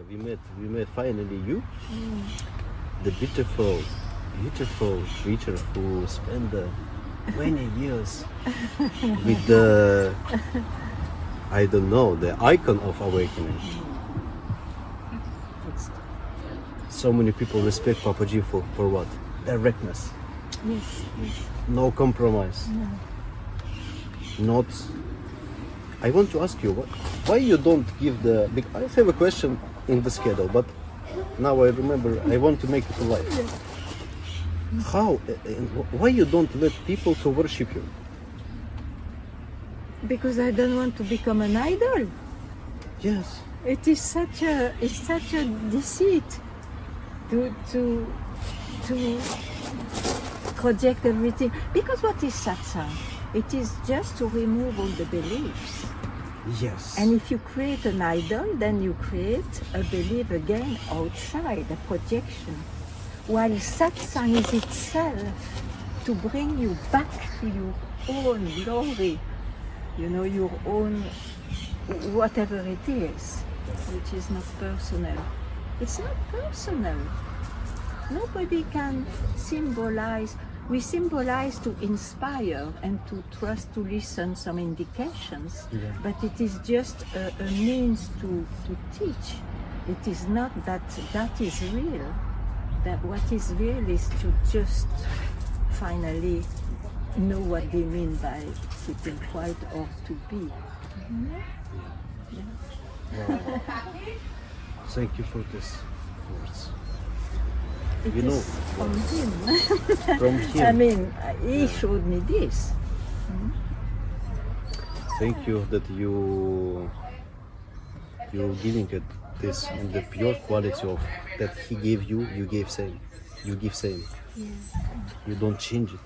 we met finally you, the beautiful creature who spent many years with the, I don't know, the icon of awakening. So many people respect Papaji for what? Directness. Yes. No compromise. No. Not. I want to ask you, why you don't give the. I have a question in the schedule, but now I remember. I want to make it alive. Yeah. How? Why you don't let people to worship you? Because I don't want to become an idol. Yes. It is such a deceit to project everything. Because what is satsang? It is just to remove all the beliefs. Yes. And if you create an idol, then you create a belief again outside, a projection. While satsang is itself to bring you back to your own glory, your own, whatever it is, which is not personal. It's not personal. Nobody can symbolize. We symbolize to inspire and to trust, to listen some indications, but it is just a means to teach. It is not that is real. That what is real is to just finally know what they mean by sitting quiet or to be. Wow. Thank you for this words. It is from him. From him. I mean, he showed me this. Thank you that you're giving it this in the pure quality of that he gave you. You gave same. You give same. Yeah. You don't change it,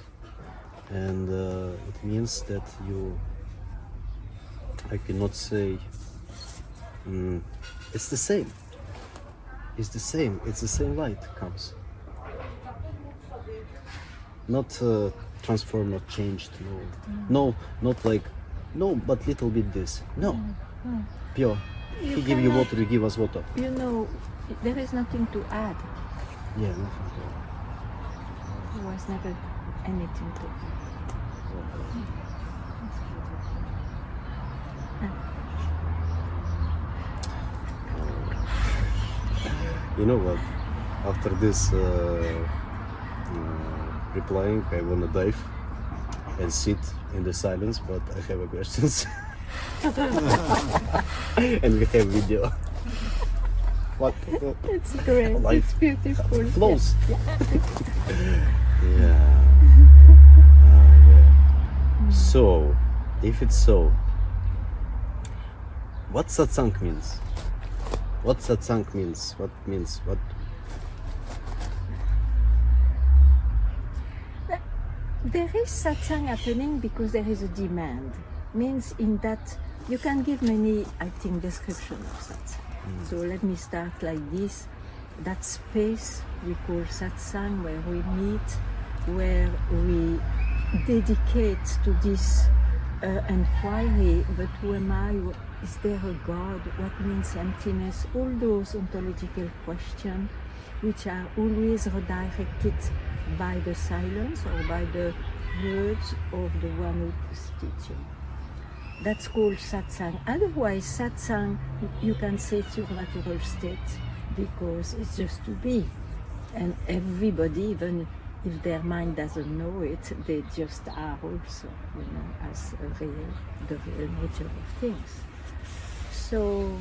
and it means that you. I cannot say. It's the same. It's the same. It's the same light comes. Not transformed, not changed. No, not like. No, but little bit this. No, pure. He give you water. You give us water. There is nothing to add. Yeah, nothing to add. There was never anything to add. You know what? After this replying, I wanna dive and sit in the silence, but I have a questions. And we have video. What? It's great. Light. It's beautiful. Flows. Yeah. Yeah. So, if it's so, what satsang means? What satsang means? What means? What? There is satsang happening because there is a demand. Means in that you can give many, I think, descriptions of satsang. So let me start like this. That space we call satsang, where we meet, where we dedicate to this inquiry, but who am I? Is there a God? What means emptiness? All those ontological questions which are always redirected by the silence or by the words of the one who is teaching. That's called satsang. Otherwise, satsang, you can say supernatural state because it's just to be. And everybody, even if their mind doesn't know it, they just are also, as the real nature of things. So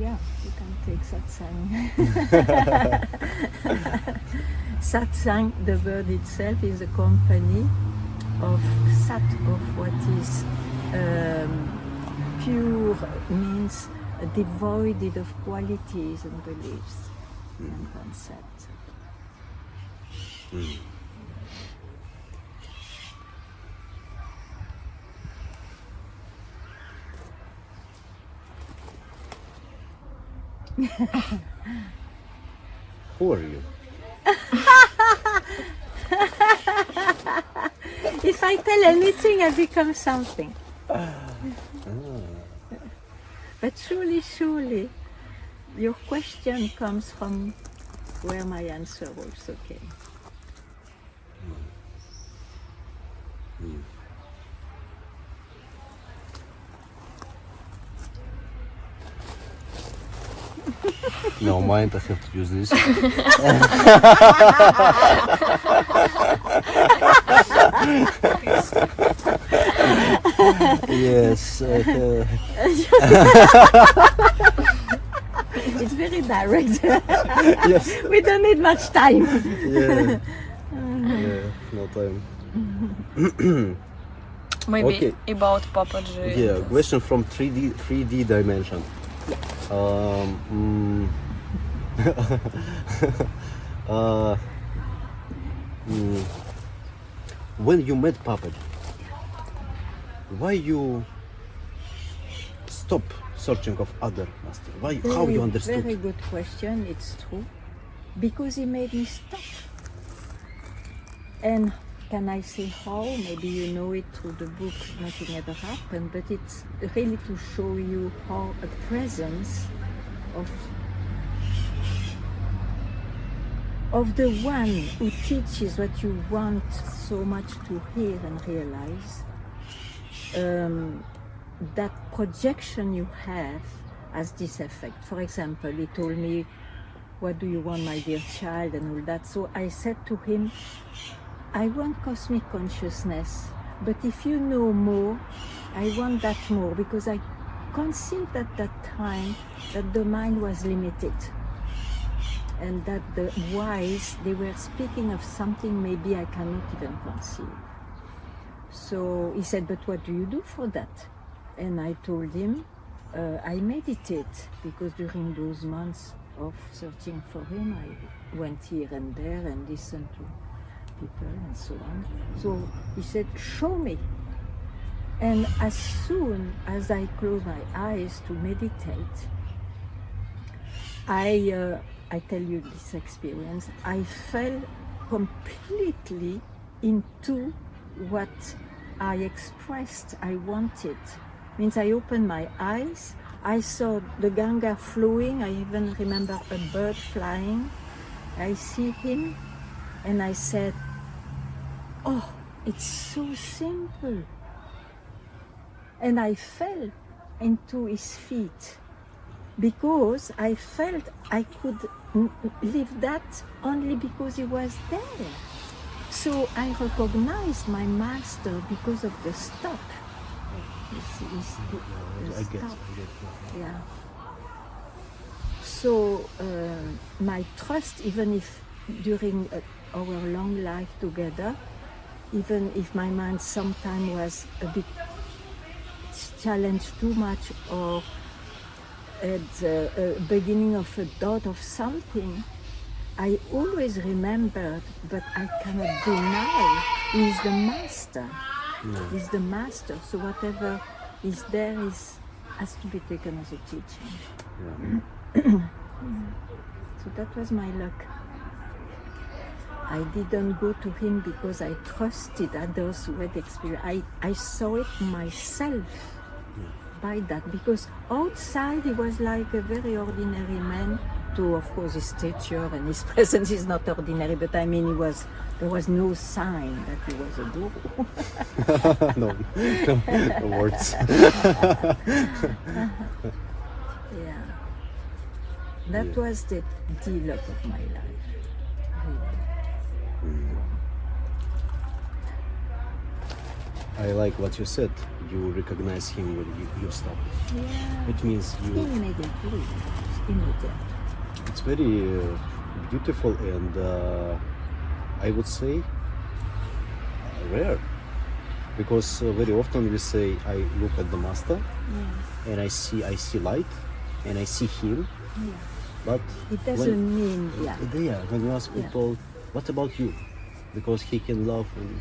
yeah, you can take satsang. Satsang, the word itself, is a company of sat, of what is pure, means devoid of qualities and beliefs and concepts. Who are you? If I tell anything, I become something. But surely, your question comes from where my answer also came. No mind, I have to use this. Yes. It's very direct. Yes. We don't need much time. Yeah. Yeah. No time. Maybe Okay. about Papaji. Yeah. Question from 3D dimension. Um, when you met Papaji, why you stop searching of other master? Why? How you understood? Very good question. It's true, because he made me stop. And can I say how? Maybe you know it through the book. Nothing ever happened, but it's really to show you how a presence of the one who teaches what you want so much to hear and realize, that projection you have has this effect. For example, he told me, "What do you want, my dear child?" and all that. So I said to him, "I want cosmic consciousness, but if you know more, I want that more, because I conceived at that time that the mind was limited, and that the wise, they were speaking of something maybe I cannot even conceive." So he said, "But what do you do for that?" And I told him, I meditate, because during those months of searching for him, I went here and there and listened to people and so on. So he said, "Show me." And as soon as I closed my eyes to meditate, I tell you this experience, I fell completely into what I expressed I wanted. Means I opened my eyes, I saw the Ganga flowing, I even remember a bird flying. I see him and I said, "Oh, it's so simple." And I fell into his feet, because I felt I could live that only because he was there. So I recognized my master because of the stop. I get. Yeah. So my trust, even if during our long life together, even if my mind sometimes was a bit challenged too much, or at the beginning of a doubt of something, I always remembered, but I cannot deny, he is the master. He is the master. So whatever is there has to be taken as a teaching. Yeah. So that was my luck. I didn't go to him because I trusted others who had experience. I saw it myself by that, because outside he was like a very ordinary man. To, of course, his stature and his presence is not ordinary, but I mean, there was no sign that he was a guru. No words. Yeah, that was the luck of my life. Really. I like what you said. You recognize him when you stop. Yeah. It means you. Immediately. Immediate. It's very beautiful and I would say rare, because very often we say, I look at the master and I see light and I see him, but It doesn't mean when you ask people, what about you? Because he can love, and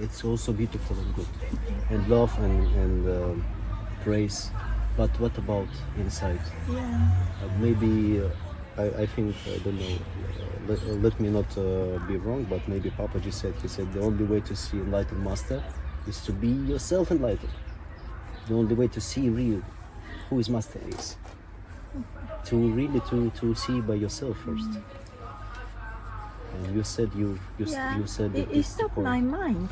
it's also beautiful and good, and love and praise, but what about inside? Maybe I think, I don't know, let me not be wrong, but maybe Papaji said, the only way to see enlightened master is to be yourself enlightened. The only way to see real who his master is. To really to see by yourself first. And you said you said that it stopped my mind.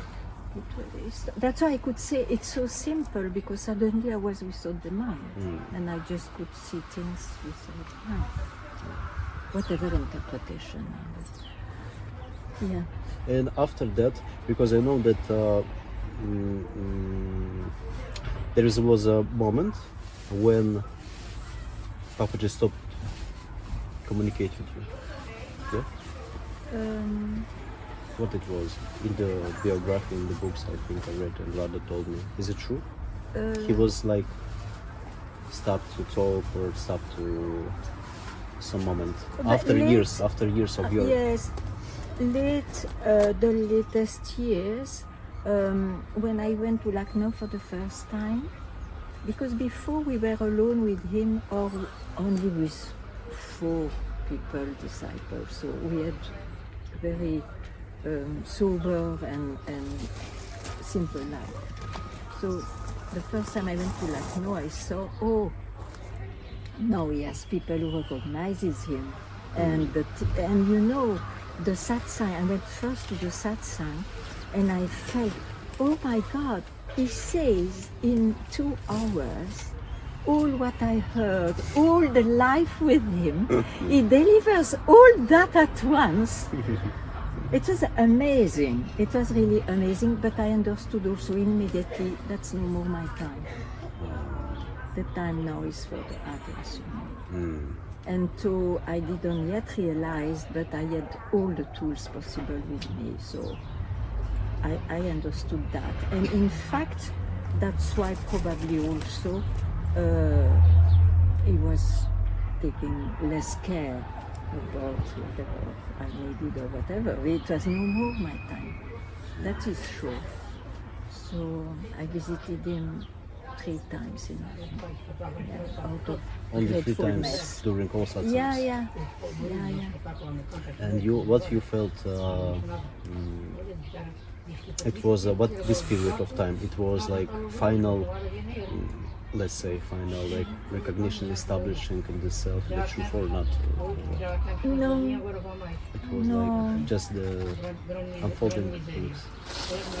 That's why I could say it's so simple, because suddenly I was without the mind, and I just could see things without mind. Whatever interpretation. Yeah. And after that, because I know that there was a moment when Papaji stopped communicate with you. Yeah. What it was in the biography, in the books I think I read, and Radha told me. Is it true? He was like stopped to talk or stopped to some moment after years of your. Yes, the latest years, when I went to Lucknow for the first time, because before we were alone with him or only with 4 people, disciples, so we had very sober and simple life. So the first time I went to Lucknow, I saw, now he has people who recognizes him, and you know, the satsang. I went first to the satsang, and I felt, oh my God, he says in 2 hours all what I heard, all the life with him. He delivers all that at once. It was amazing. It was really amazing, but I understood also immediately that's no more my time. The time now is for the others, you know. And so I didn't yet realize, but I had all the tools possible with me, so I understood that. And in fact, that's why probably also he was taking less care about whatever I needed or whatever. It was no more my time. That is sure. So I visited him 3 times in out of only 3 times during all satsangs. Yeah. And what you felt? It was what this period of time? It was like final. Let's say final like recognition, establishing of the self, the truth, or not? No. It was like just the unfolding things.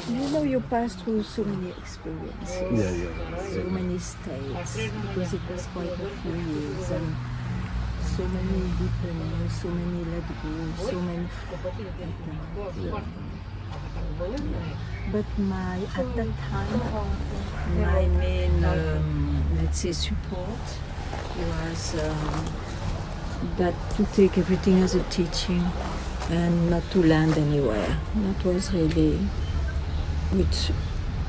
You know, you pass through so many experiences, so many states, because it was quite a few years, and so many deepening, so many let go, so many. But at that time, my main, let's say, support was that to take everything as a teaching and not to land anywhere. That was really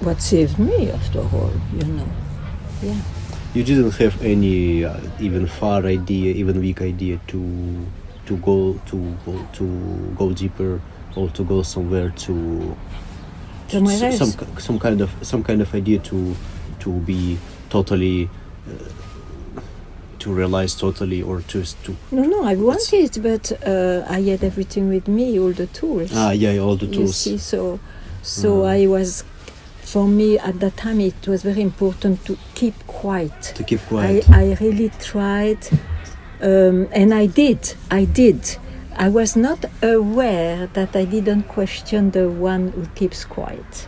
what saved me, after all, you know. Yeah. You didn't have any even far idea, even weak idea to go deeper, or to go somewhere to some kind of idea to be totally to realize totally, or to no I wanted, but I had everything with me, all the tools. All the tools. You see, so I was, for me at that time it was very important to keep quiet. I really tried, and I did. I was not aware that I didn't question the one who keeps quiet.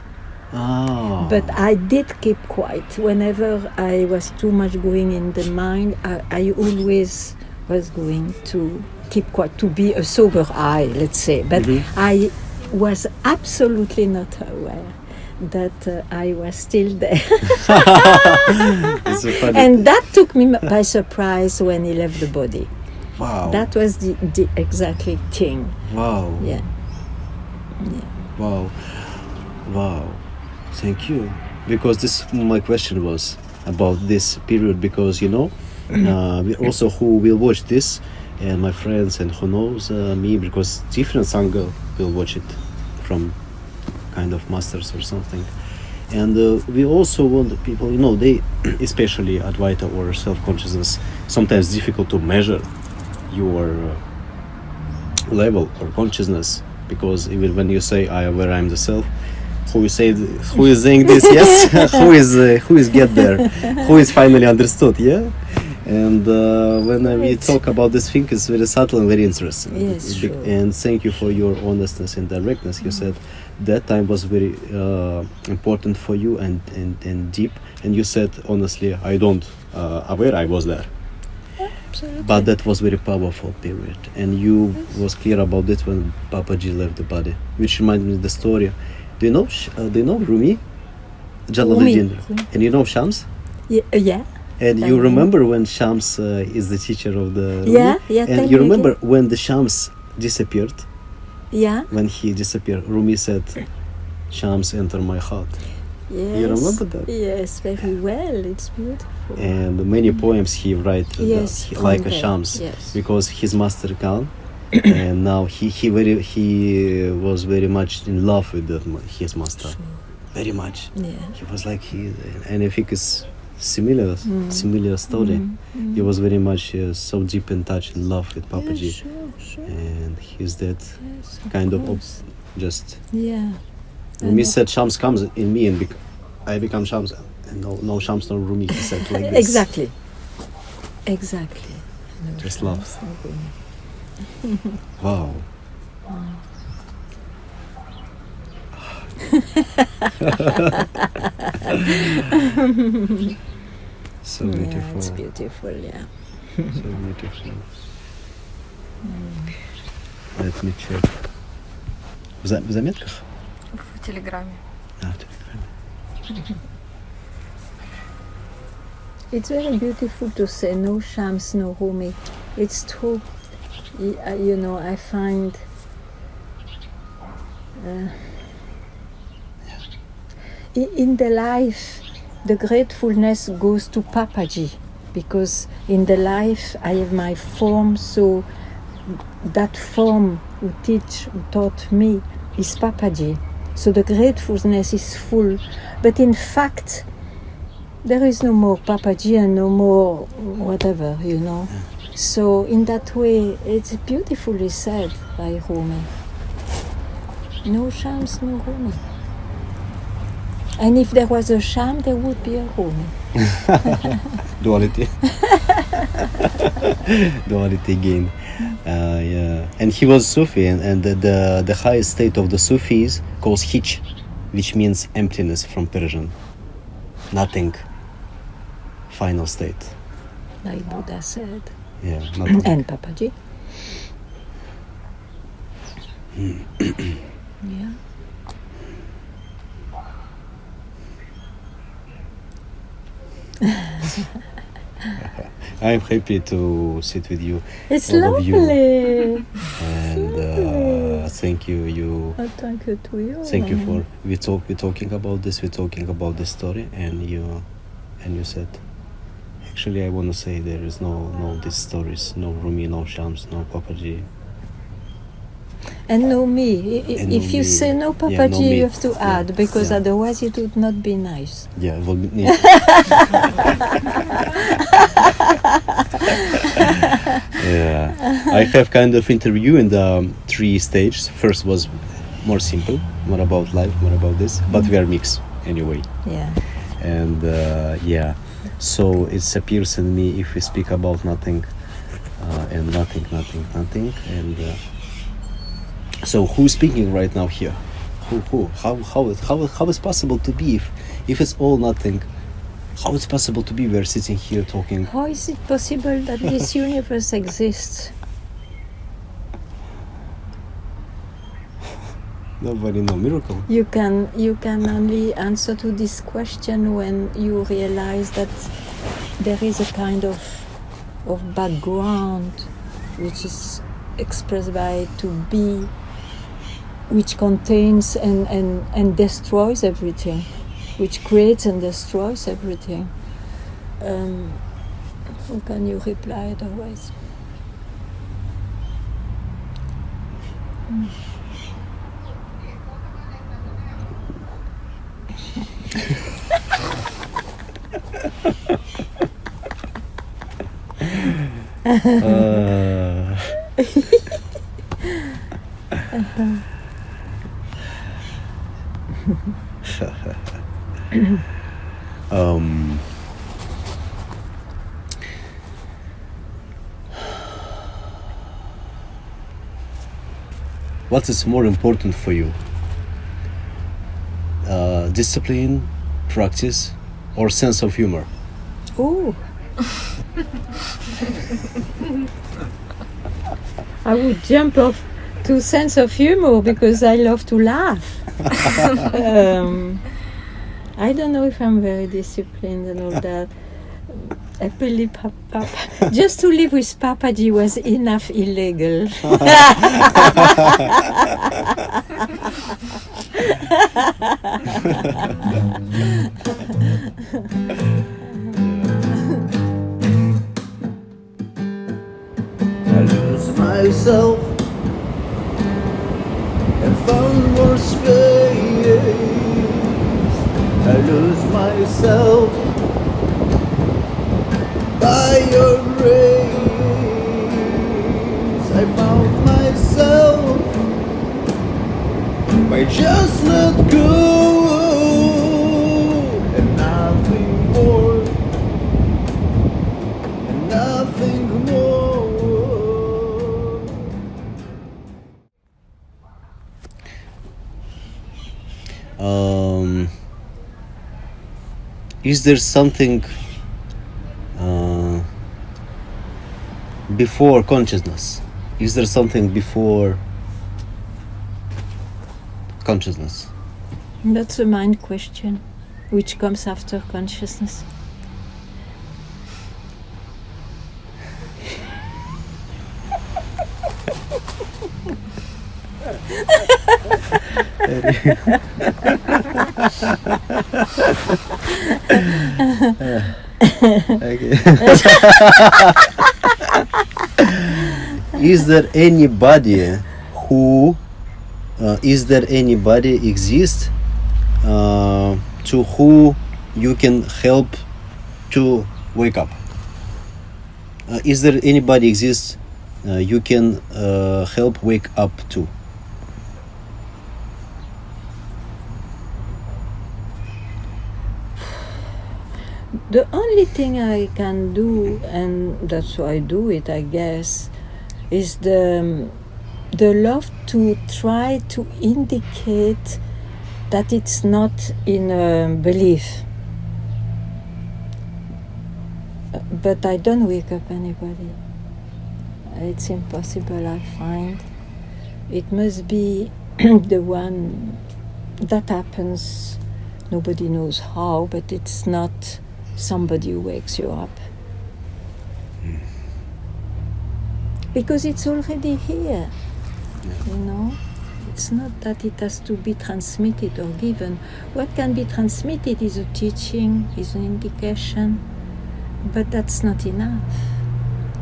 But I did keep quiet. Whenever I was too much going in the mind, I always was going to keep quiet, to be a sober eye, let's say. But I was absolutely not aware that I was still there. It's so funny. And that took me by surprise when he left the body. Wow. That was the exactly thing. Wow. Yeah. Wow. Thank you. Because my question was about this period, because we also who will watch this, and my friends and who knows me, because different sangha will watch it from kind of masters or something. And we also want people, they, especially Advaita or self-consciousness, sometimes difficult to measure your level or consciousness, because even when you say I am the self, who is saying this? Yes, who is get there? Who is finally understood? Yeah. And when we talk about this thing, it's very subtle and very interesting. Yes, sure. And thank you for your honestness and directness. You said that time was very important for you and deep. And you said honestly, I don't aware I was there. Absolutely. But that was very powerful period, and you was clear about it when Papaji left the body, which reminds me of the story. Do you know Rumi? Jalaluddin. Rumi. And you know Shams? Yeah. And you remember when Shams is the teacher of the Rumi? Yeah. And you remember when the Shams disappeared? Yeah. When he disappeared, Rumi said, Shams enter my heart. Yes. You remember that? Yes, very well. It's beautiful. And many poems he write like a Shams, yes. because his master gone, and now he was very much in love with his master, very much. Yeah. He was like and I think it's similar story. He was very much so deep in touch in love with Papaji, Sure. and he's that Yes, kind of course. just. Yeah. Rumi said Shams comes in me and I become Shams. And no Shams, no Rumi, he said like this. Exactly. No Just Shams, love. no Rumi. Wow. So beautiful. Yeah, it's beautiful, yeah. So beautiful. Let me check. В заметках? В Телеграме. В Телеграме. It's very beautiful to say no Shams, no Rumi. It's true. You know, I find in the life, the gratefulness goes to Papaji, because in the life I have my form, so that form who taught me is Papaji. So the gratefulness is full. But in fact, there is no more Papaji and no more whatever, you know. So in that way, it's beautifully said by Rumi. No Shams, no Rumi. And if there was a Sham, there would be a Rumi. Duality. Duality again. Yeah. And he was Sufi, and the highest state of the Sufis calls Hich, which means emptiness from Persian. Nothing. Final state. Like Buddha said. Yeah. Nothing. And Papaji. Yeah. I'm happy to sit with you. It's all of you. lovely. And thank you. Oh, thank you to you. Thank you for we're talking about this. We're talking about this story, and you said. Actually, I want to say there is no these stories, no Rumi, no Shams, no Papaji. And no me. If you say no Papaji, no me. you have to add, because yeah. otherwise it would not be nice. Yeah, well, yeah. I have kind of interview in the 3 stages. First was more simple, more about life, more about this, but we are mixed anyway. Yeah. And yeah, so it appears in me if we speak about nothing and nothing, and so who's speaking right now here? Who? How is possible to be if it's all nothing? How is possible to be? We're sitting here talking. How is it possible that this universe exists? Nobody know miracle. You can only answer to this question when you realize that there is a kind of background which is expressed by to be, which contains and destroys everything, which creates and destroys everything. How can you reply otherwise? what is more important for you? Discipline, practice, or sense of humor? Oh. I would jump off to sense of humor because I love to laugh. I don't know if I'm very disciplined and all that. I believe just to live with Papaji was enough illegal. I lose myself and found more space. I lose myself by your grace. I found myself by just let go and nothing more and nothing more. Is there something before consciousness? Is there something before consciousness? That's a mind question, which comes after consciousness. Okay. Is there anybody who exists to who you can help to wake up? Is there anybody exists you can help wake up to? The only thing I can do, and that's why I do it, I guess, is the love to try to indicate that it's not in a belief. But I don't wake up anybody. It's impossible, I find. It must be the one that happens, nobody knows how, but it's not somebody who wakes you up. Because it's already here, you know? It's not that it has to be transmitted or given. What can be transmitted is a teaching, is an indication, but that's not enough.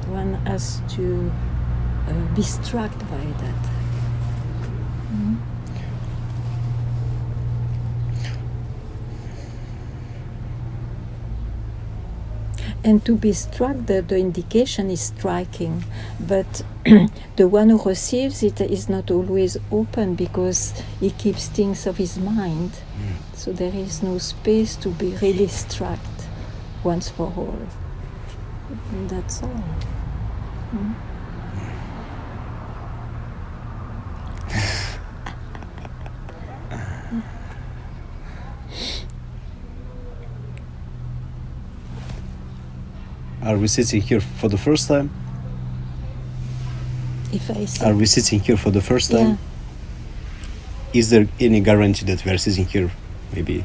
One has to be struck by that. Mm-hmm. And to be struck, the indication is striking, but the one who receives it is not always open because he keeps things of his mind. So there is no space to be really struck once for all. And that's all. Mm. Are we sitting here for the first time? If I say, Are we sitting here for the first time? Yeah. Is there any guarantee that we are sitting here maybe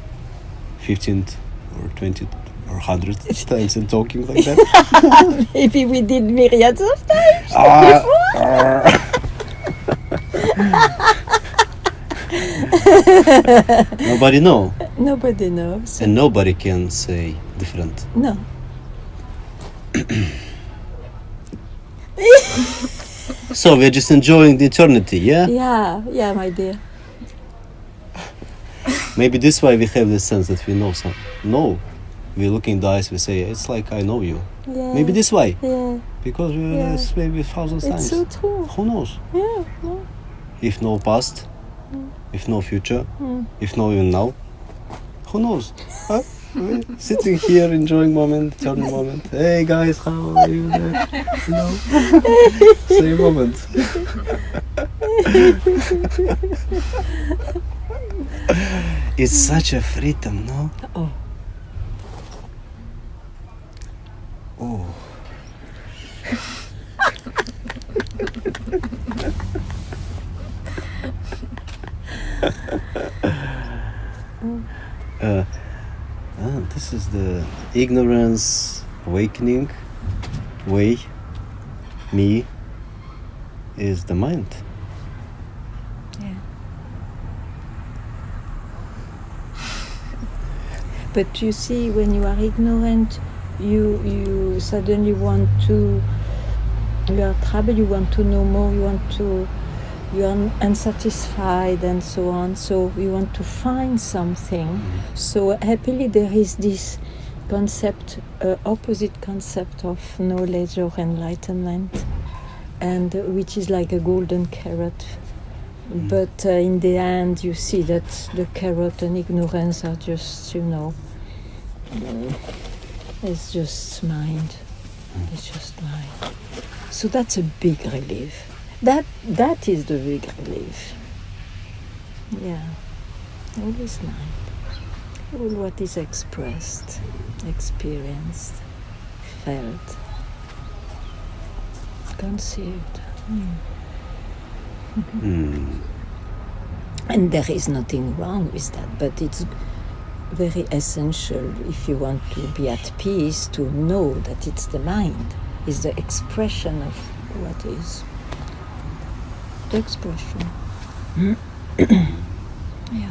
15th or 20th or 100th times and talking like that? Maybe we did myriads of times Nobody know. Nobody knows. And nobody can say different. No. So we're just enjoying the eternity, yeah? Yeah, my dear. Maybe this why we have this sense that we know some. No, we look in the eyes, we say, it's like I know you. Yeah. Maybe this why. Yeah. Because we Yeah. this maybe 1,000 times. It's so true. Who knows? Yeah. No. If no past, if no future, Mm. if no even now, who knows? Huh? We're sitting here enjoying moment, eternal moment. Hey guys, how are you there? You know? Same moment. It's such a freedom, no? Oh. Oh. This is the ignorance awakening way. Me is the mind. Yeah. But you see, when you are ignorant, you suddenly want to, you are troubled, you want to know more, you are unsatisfied and so on, so you want to find something. So happily there is this concept, opposite concept of knowledge or enlightenment, and which is like a golden carrot. But in the end you see that the carrot and ignorance are just, it's just mind. It's just mind. So that's a big relief. That is the big relief. Yeah. All is mind. All what is expressed, experienced, felt, conceived. And there is nothing wrong with that, but it's very essential if you want to be at peace to know that it's the mind, is the expression of what is. The expression. Yeah.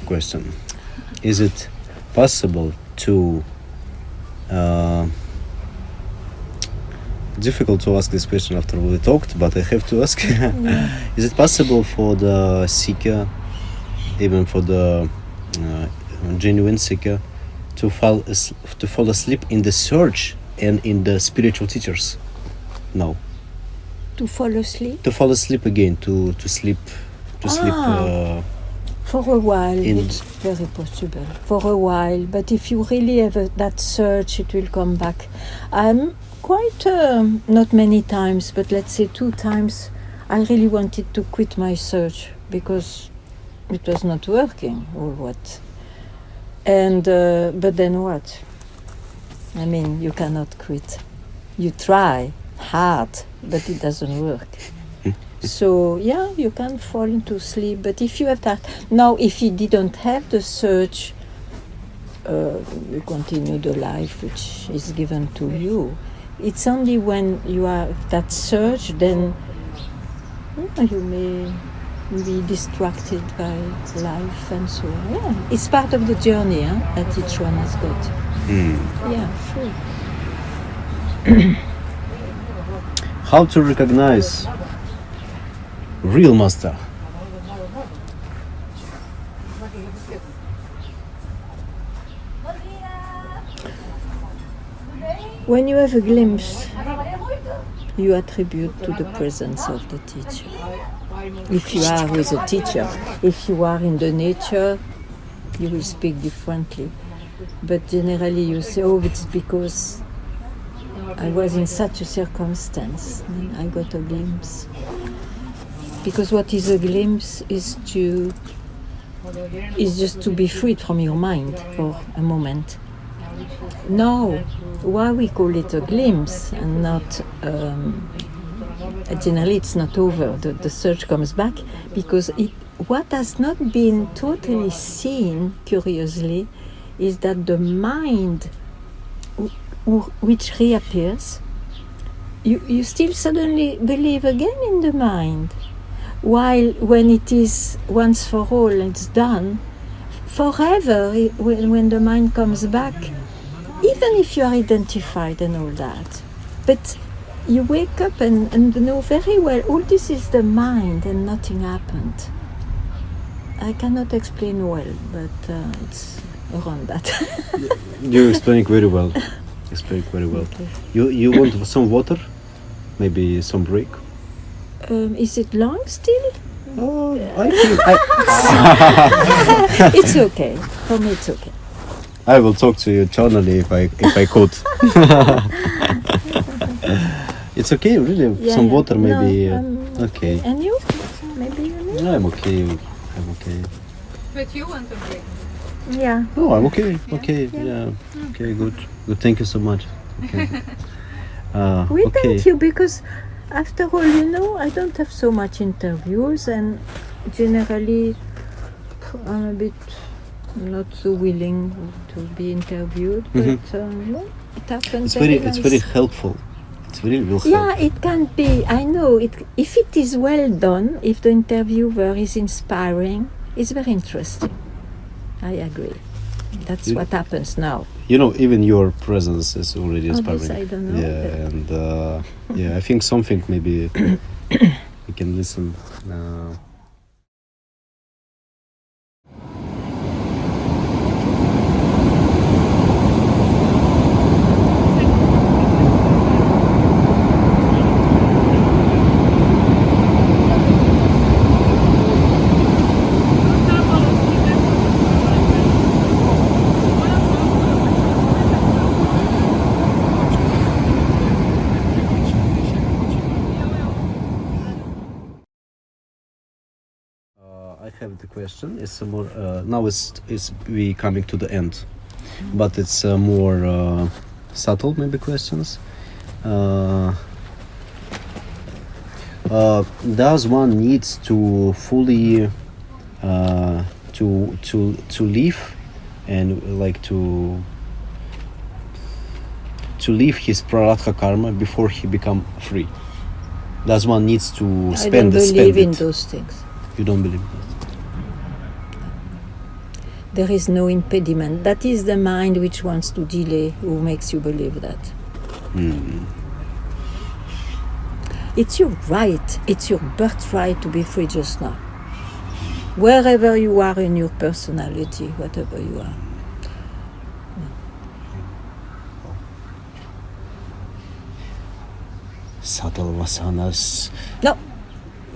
Question. Is it possible to difficult to ask this question after we talked, but I have to ask. Is it possible for the seeker, even for the genuine seeker, to fall asleep in the search and in the spiritual teachers? No. To fall asleep? To fall asleep again, to sleep. For a while, it's very possible. For a while, but if you really have that search, it will come back. I'm quite, not many times, but let's say 2 times, I really wanted to quit my search because it was not working or what. And but then what? I mean, you cannot quit. You try hard, but it doesn't work. So yeah, you can fall into sleep, but if you have that, now if you didn't have the search, you continue the life which is given to you. It's only when you have that search, then you may be distracted by life and so on. Yeah, it's part of the journey that each one has got. Yeah, sure. How to recognize real master? When you have a glimpse, you attribute to the presence of the teacher. If you are with a teacher, if you are in the nature, you will speak differently. But generally you say, oh, it's because I was in such a circumstance and I got a glimpse. Because what is a glimpse is just to be freed from your mind for a moment. No, why we call it a glimpse and not, generally it's not over, the search comes back, because what has not been totally seen, curiously, is that the mind which reappears, you still suddenly believe again in the mind. While when it is once for all, it's done, forever, when the mind comes back, even if you are identified and all that, but you wake up and know very well, all this is the mind and nothing happened. I cannot explain well, but it's around that. You're explaining very well. Speak very well. Okay. You want some water? Maybe some break? Is it long still? I think It's okay. For me, it's okay. I will talk to you eternally if I could. It's okay, really. Yeah, Some yeah. water, maybe. No, I'm Okay. And you? Maybe you need? I'm okay. I'm okay. But you want to break. Yeah. No, I'm okay. Okay. Yeah. Okay. Good. Good. Thank you so much. Okay. We okay. thank you because, after all, I don't have so much interviews, and generally, I'm a bit not so willing to be interviewed. But no, it happens. It's very helpful. It's very will help. Yeah, it can be. I know it. If it is well done, if the interviewer is inspiring, it's very interesting. I agree. That's what happens now. Even your presence is already inspiring. This I don't know. Yeah, and yeah, I think something maybe we can listen. I have the question. It's more now. It's we coming to the end, but it's more subtle maybe questions. Does one needs to fully to live and like to leave his prarabdha karma before he become free? Does one needs to I spend don't believe in it? those things. You don't believe that? There is no impediment. That is the mind which wants to delay, who makes you believe that. It's your right, it's your birthright to be free just now. Wherever you are in your personality, whatever you are. Subtle vasanas. No,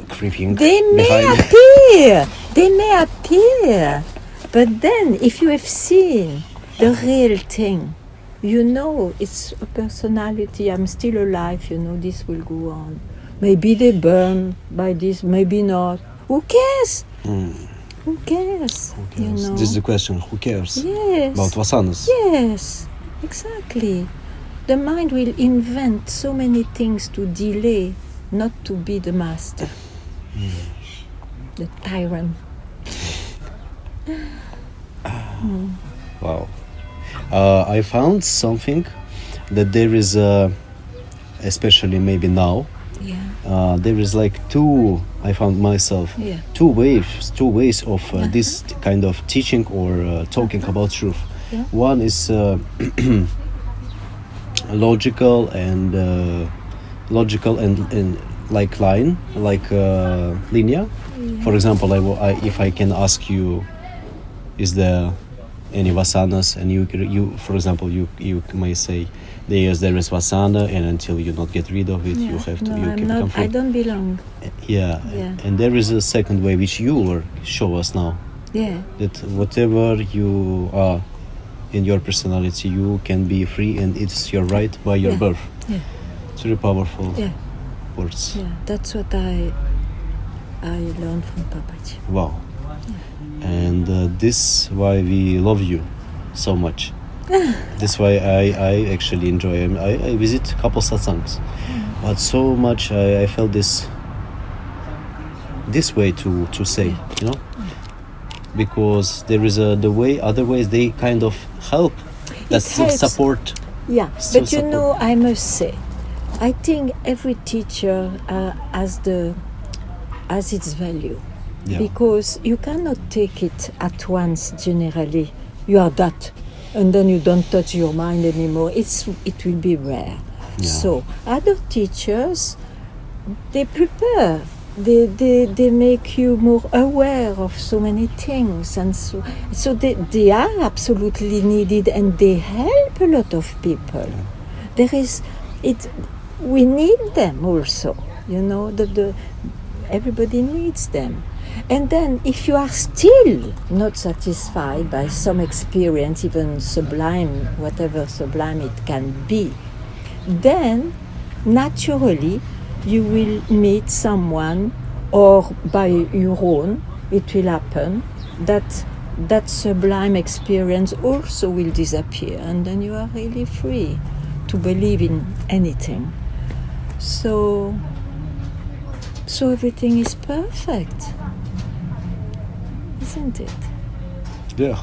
Creeping they may behind. appear, but then if you have seen the real thing, it's a personality, I'm still alive, this will go on. Maybe they burn by this, maybe not. Who cares? Who cares? This is the question. Who cares? Yes. About vasanas. Yes, exactly. The mind will invent so many things to delay, not to be the master. The tyrant. Wow. I found something that there is, especially maybe now, there is like I found myself, two ways of this kind of teaching or talking about truth. Yeah. One is logical and like line, like linear. For example, if I can ask you, is there any vasanas, and you for example you may say there is vasana, and until you not get rid of it, you have to become free. I don't belong. Yeah. And there is a second way which you will show us now, that whatever you are in your personality, you can be free, and it's your right by your birth. It's very powerful words. That's what I learned from Papaji. Wow. And this why we love you so much. This why I actually enjoy. I visit a couple satsangs, but so much I felt this way to say, because there is the way, other ways they kind of help. That's support. Yeah, still but support. I must say, I think every teacher has its value. Yeah. Because you cannot take it at once generally. You are that, and then you don't touch your mind anymore. It will be rare. Yeah. So other teachers, they prepare they make you more aware of so many things, and so they are absolutely needed, and they help a lot of people. There is it. We need them also. You know, everybody needs them. And then, if you are still not satisfied by some experience, even sublime, whatever sublime it can be, then naturally you will meet someone, or by your own it will happen that sublime experience also will disappear, and then you are really free to believe in anything. So everything is perfect, isn't it? Yeah.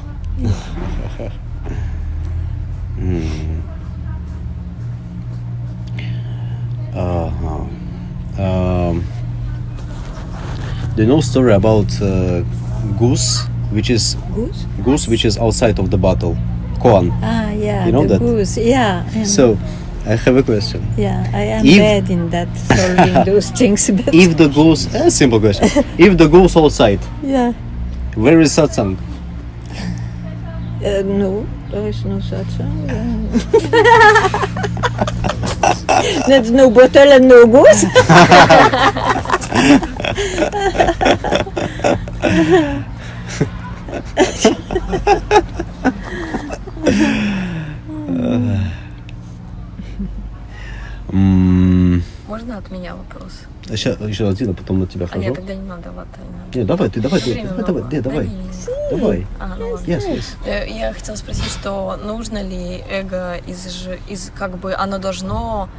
Do you know story about goose, which is Goose? which is outside of the bottle, koan? Ah, yeah, You know the that? goose, yeah. So, I have a question. Yeah, I am If- bad in that, solving those things. But If the goose, a simple question. If the goose outside, yeah, where is satsang? no, there is no satsang. There's no bottle and no goose. Можно от меня вопрос? Сейчас еще один, а потом на тебя А нет, хожу. тогда не надо, вот. Не, давай, давай, Времени давай, много. давай. Да не. Давай. Ну ладно. Yes. Я хотела спросить, что нужно ли эго как бы оно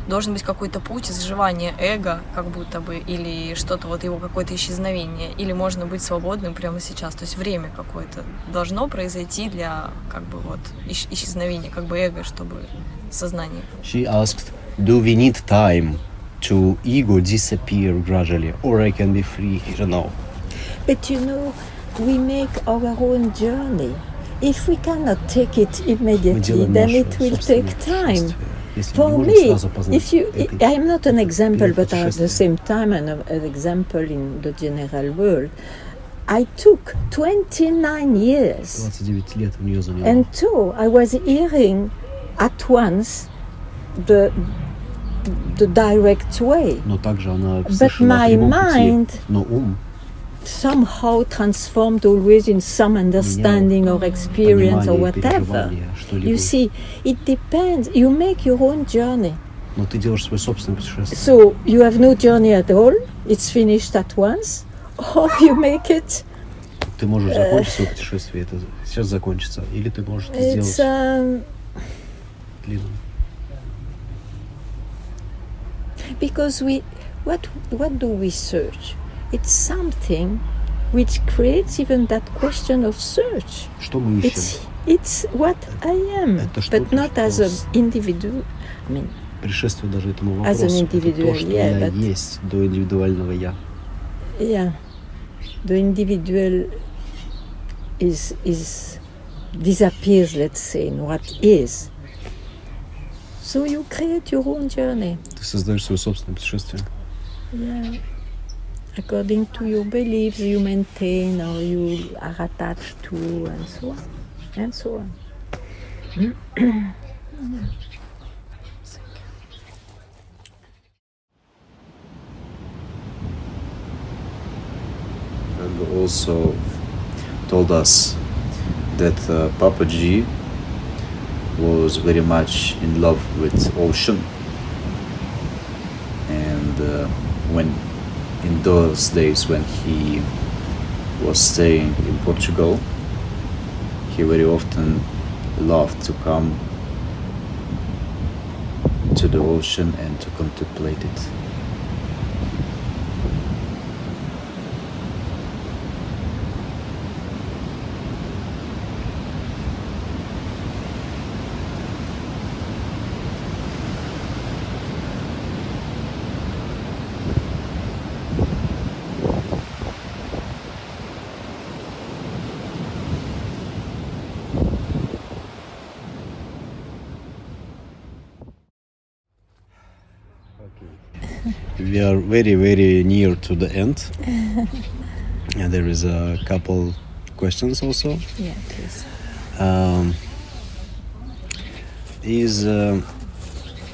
должен быть какой-то путь изживания эго, как будто бы, или что-то вот его какое-то исчезновение, или можно быть свободным прямо сейчас, то есть время какое-то должно произойти для как бы вот исчезновения как бы эго, чтобы сознание. She asked, do we need time to ego disappear gradually, or I can be free here now? But you know, we make our own journey. If we cannot take it Мы immediately, делаем then наше it will собственное take time. путешествие. Если мы For не можем me, сразу познать if you, это I am not an example, but at the путешествие. same time an example in the general world. I took 29 years, 29 лет у нее заняло. and so I was hearing at once the direct way. Но также она But слышала о my прямом пути. mind Но ум somehow transformed always in some understanding or experience or понимание, whatever. переживание, что-либо. You see, it depends. You make your own journey. Но ты делаешь свое собственное путешествие. So you have no journey at all. It's finished at once, or you make it. Ты можешь закончить свое путешествие, это сейчас закончится, или ты можешь это It's сделать длинным. because what do we search? It's something which creates even that question of search. Что мы ищем? It's what I am, Это что-то, but not as an что individual. I mean, Пришествие даже этому As an вопросу. Это individual, то, что yeah, я but- есть до индивидуального я. yeah, the individual is disappears, let's say, in what is. So you create your own journey, Ты создаешь свое собственное путешествие. yeah, according to your beliefs you maintain or you are attached to, and so on, and so on. And also told us that Papaji was very much in love with ocean, and when in those days when he was staying in Portugal, he very often loved to come to the ocean and to contemplate it. we are very, very near to the end. And there is a couple questions also. Yeah, please. Is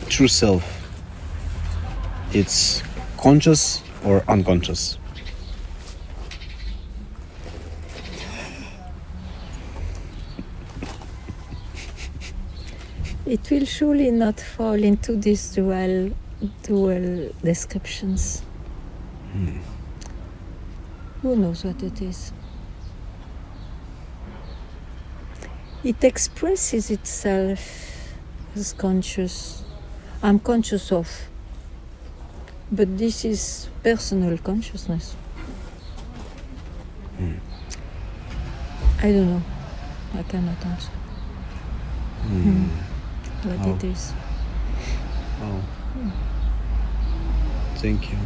true self, it's conscious or unconscious? It will surely not fall into these dual descriptions. Who knows what it is? It expresses itself as conscious. I'm conscious of. But this is personal consciousness. I don't know. I cannot answer. What it is. Oh. Thank you.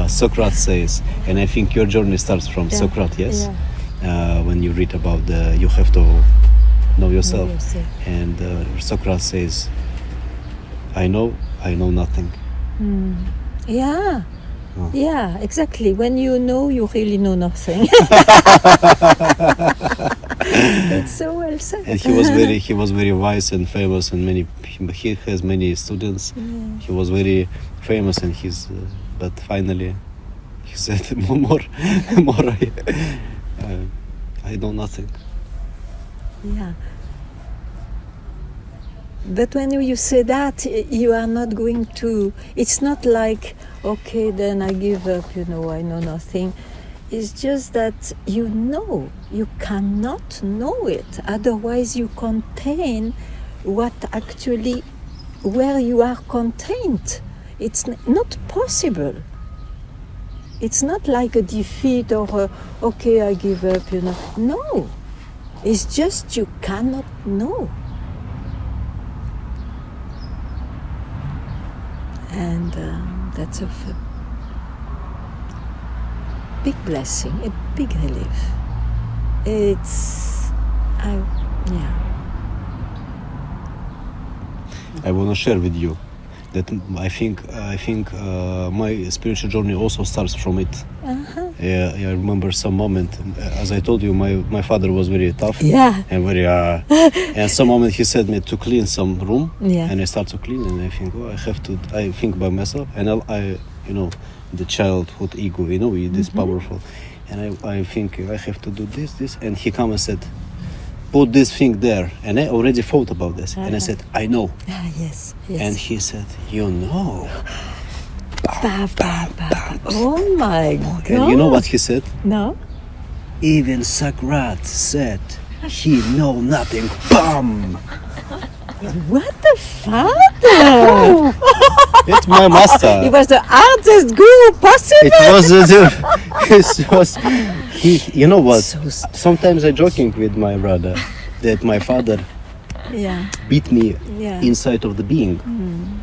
Socrates says, and I think your journey starts from Socrates, yes? Yeah. When you read about you have to know yourself. And Socrates says, I know nothing. Yeah. Oh. Yeah, exactly. When you know, you really know nothing. It's so well said. And he was very wise and famous, and he has many students. Yeah. He was very famous, and but finally he said more I know nothing. Yeah. But when you say that, you are not going to, it's not like, okay, then I give up, I know nothing. It's just that you cannot know it. Otherwise you contain where you are contained. It's not possible. It's not like a defeat or okay, I give up, No. It's just you cannot know. And that's a big blessing, a big relief. I want to share with you that I think my spiritual journey also starts from it. I remember some moment, as I told you, my father was very tough. Yeah. And very and some moment he said me to clean some room. Yeah. And I start to clean, and I think, I think by myself, and I the childhood ego, it is powerful, and I think I have to do this, and he come and said, put this thing there, and I already thought about this, and I said, I know. Yes. And he said, you know. Oh my God. And you know what he said? No? Even Socrates said he know nothing. Bam! What the father? It's my master. He was the hardest guru possible. It was you know what? So Sometimes I joking with my brother that my father beat me inside of the being.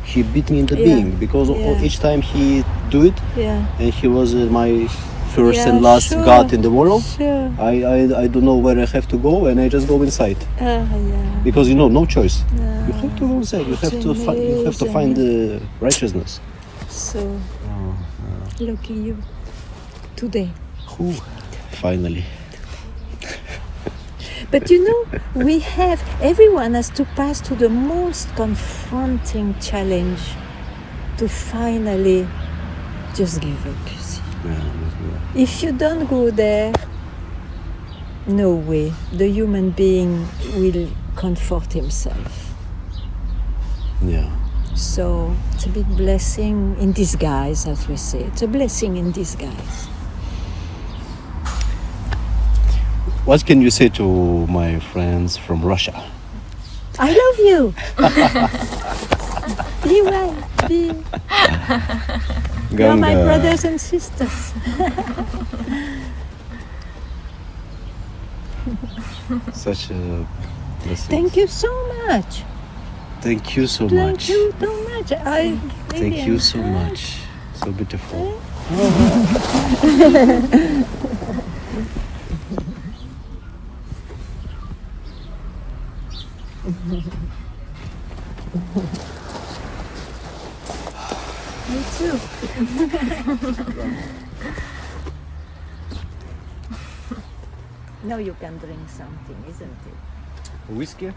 He beat me in the being because each time he do it, and he was my first and last God in the world. Sure. I don't know where I have to go, and I just go inside because no choice. You have to go inside. You have to find the righteousness. So lucky you today. Finally. But everyone has to pass to the most confronting challenge to finally just give up. You see. If you don't go there, no way. The human being will comfort himself. Yeah. So it's a big blessing in disguise, as we say. It's a blessing in disguise. What can you say to my friends from Russia? I love you. Be well. You're my brothers and sisters. Such a blessing. Thank you so much. Thank you so Thank much. you so much. Thank you so much. So beautiful. Me too. Now you can drink something, isn't it? Whiskey?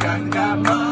Ganga Ma,